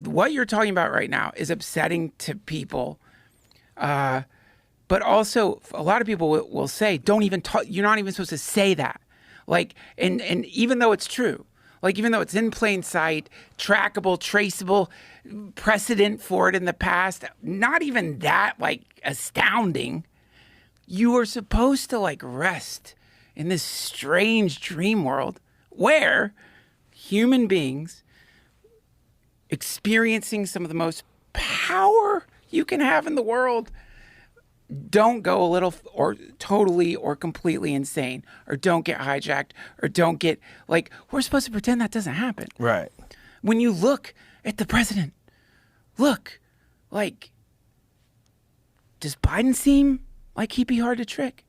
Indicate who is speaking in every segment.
Speaker 1: what you're talking about right now is upsetting to people. But also, a lot of people will say, "Don't even talk. You're not even supposed to say that." Like, and even though it's true, like even though it's in plain sight, trackable, traceable, precedent for it in the past, not even that like astounding. You are supposed to like rest in this strange dream world where human beings experiencing some of the most power you can have in the world don't go a little or totally or completely insane, or don't get hijacked, or don't get like, we're supposed to pretend that doesn't happen.
Speaker 2: Right.
Speaker 1: When you look at the president, look, like, does Biden seem like he'd be hard to trick?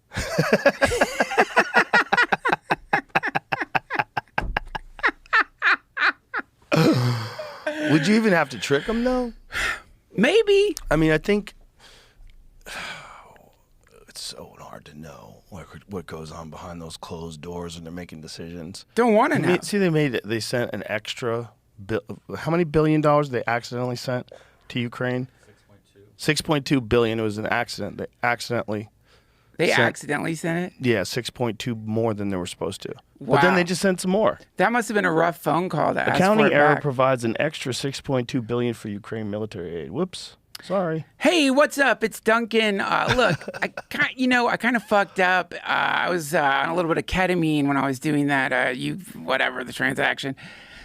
Speaker 2: Would you even have to trick him though?
Speaker 1: Maybe.
Speaker 2: I mean, I think it's so hard to know what goes on behind those closed doors when they're making decisions.
Speaker 1: Don't want to know.
Speaker 2: See, they sent an extra how many $1 billion they accidentally sent to Ukraine? 6.2 billion. It was an accident. They accidentally
Speaker 1: sent it?
Speaker 2: Yeah, 6.2 more than they were supposed to.
Speaker 1: Wow.
Speaker 2: But then they just sent some more.
Speaker 1: That must have been a rough phone call to ask for
Speaker 2: Accounting
Speaker 1: it
Speaker 2: error
Speaker 1: back.
Speaker 2: provides an extra 6.2 billion for Ukraine military aid. Whoops. Sorry.
Speaker 1: Hey, what's up? It's Duncan. Look, I kind of fucked up. I was on a little bit of ketamine when I was doing that. The transaction.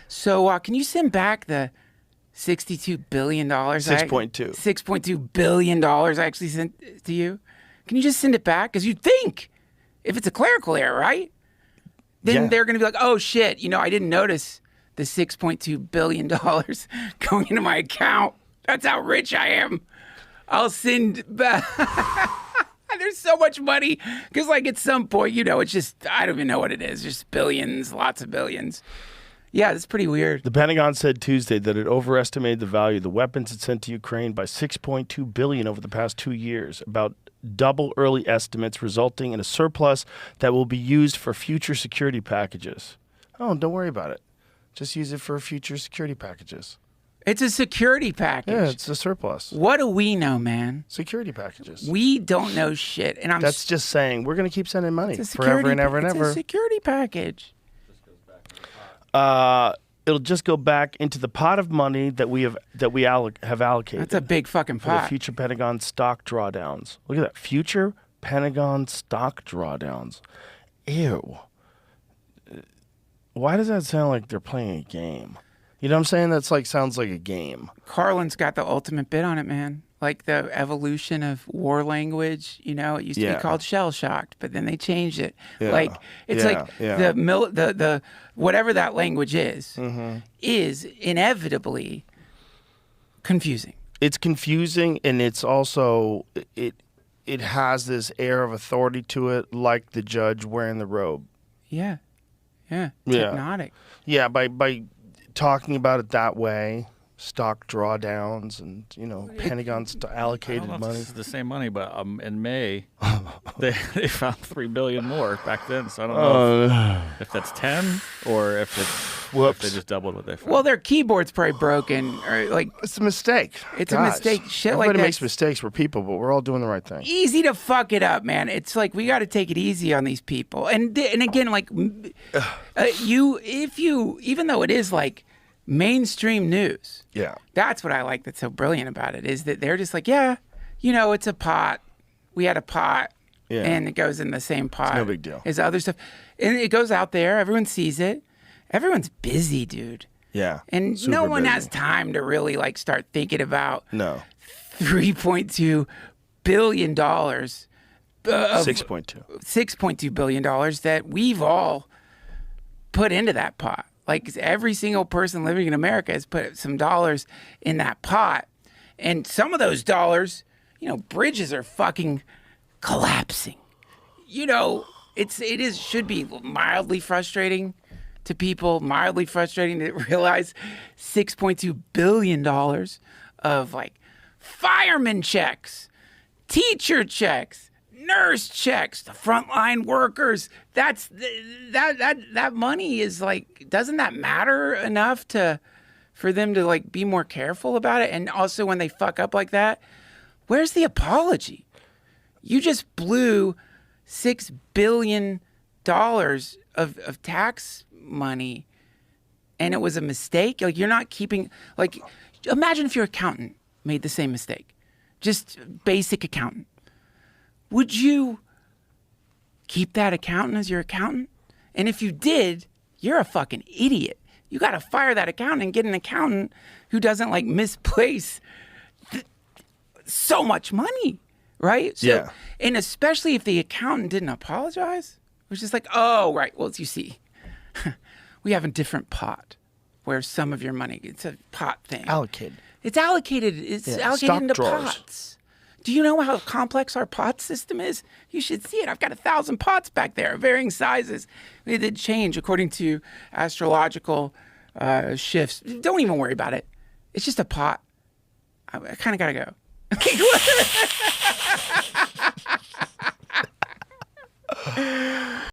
Speaker 1: So can you send back the $62 billion?
Speaker 2: 6.2.
Speaker 1: $6.2 billion I actually sent to you. Can you just send it back? Because you'd think if it's a clerical error, right? Then they're going to be like, oh shit, I didn't notice the $6.2 billion going into my account. That's how rich I am. I'll send back. There's so much money. Because like at some point, it's just, I don't even know what it is. Just billions, lots of billions. Yeah, it's pretty weird.
Speaker 2: The Pentagon said Tuesday that it overestimated the value of the weapons it sent to Ukraine by $6.2 billion over the past 2 years, about double early estimates, resulting in a surplus that will be used for future security packages. Oh, don't worry about it. Just use it for future security packages.
Speaker 1: It's a security package.
Speaker 2: Yeah, it's a surplus.
Speaker 1: What do we know, man?
Speaker 2: Security packages.
Speaker 1: We don't know shit. And
Speaker 2: that's just saying we're going to keep sending money
Speaker 1: forever
Speaker 2: and ever and ever.
Speaker 1: It's a security package.
Speaker 2: It'll just go back into the pot of money that we have allocated.
Speaker 1: That's a big fucking pot.
Speaker 2: For the future Pentagon stock drawdowns. Look at that. Future Pentagon stock drawdowns. Ew. Why does that sound like they're playing a game? You know what I'm saying? That's like, sounds like a game.
Speaker 1: Carlin's got the ultimate bit on it, man. Like the evolution of war language, it used to be called shell shocked, but then they changed it.
Speaker 2: Yeah.
Speaker 1: Like it's the whatever that language is inevitably confusing.
Speaker 2: It's confusing, and it's also it has this air of authority to it, like the judge wearing the robe.
Speaker 1: Yeah. Hypnotic.
Speaker 2: Yeah, by talking about it that way. Stock drawdowns and Pentagon allocated
Speaker 3: I don't know
Speaker 2: money.
Speaker 3: If it's the same money, but in May they found $3 billion more back then. So I don't know if that's 10 or if they just doubled what they found.
Speaker 1: Well, their keyboard's probably broken, or like
Speaker 2: it's a mistake.
Speaker 1: It's a mistake. Shit
Speaker 2: Everybody
Speaker 1: like that.
Speaker 2: makes mistakes. We're people, but we're all doing the right thing.
Speaker 1: Easy to fuck it up, man. It's like we got to take it easy on these people. And again, like even though it is like mainstream news.
Speaker 2: Yeah.
Speaker 1: That's what I like that's so brilliant about it, is that they're just like, it's a pot. We had a pot. Yeah. And it goes in the same pot.
Speaker 2: It's no big deal.
Speaker 1: As other stuff. And it goes out there. Everyone sees it. Everyone's busy, dude.
Speaker 2: Yeah.
Speaker 1: And no one has time to really like start thinking about $3.2 billion. $6.2 billion that we've all put into that pot. Like every single person living in America has put some dollars in that pot. And some of those dollars, bridges are fucking collapsing. It should be mildly frustrating to people, mildly frustrating to realize $6.2 billion of like fireman checks, teacher checks, nurse checks, the frontline workers. That money is like, doesn't that matter enough to for them to like be more careful about it? And also when they fuck up like that, where's the apology? You just blew $6 billion of tax money and it was a mistake. Like you're not keeping, like, imagine if your accountant made the same mistake, just basic accountant. Would you keep that accountant as your accountant? And if you did, you're a fucking idiot. You got to fire that accountant and get an accountant who doesn't like misplace so much money, right? So,
Speaker 2: yeah.
Speaker 1: And especially if the accountant didn't apologize, it was just like, oh, right. Well, you see, we have a different pot where some of your money, it's a pot thing.
Speaker 2: Allocated.
Speaker 1: It's allocated. It's allocated
Speaker 2: Stock
Speaker 1: into
Speaker 2: drawers.
Speaker 1: pots. Do you know how complex our pot system is? You should see it. I've got 1,000 pots back there, varying sizes. They did change according to astrological shifts. Don't even worry about it. It's just a pot. I kind of got to go.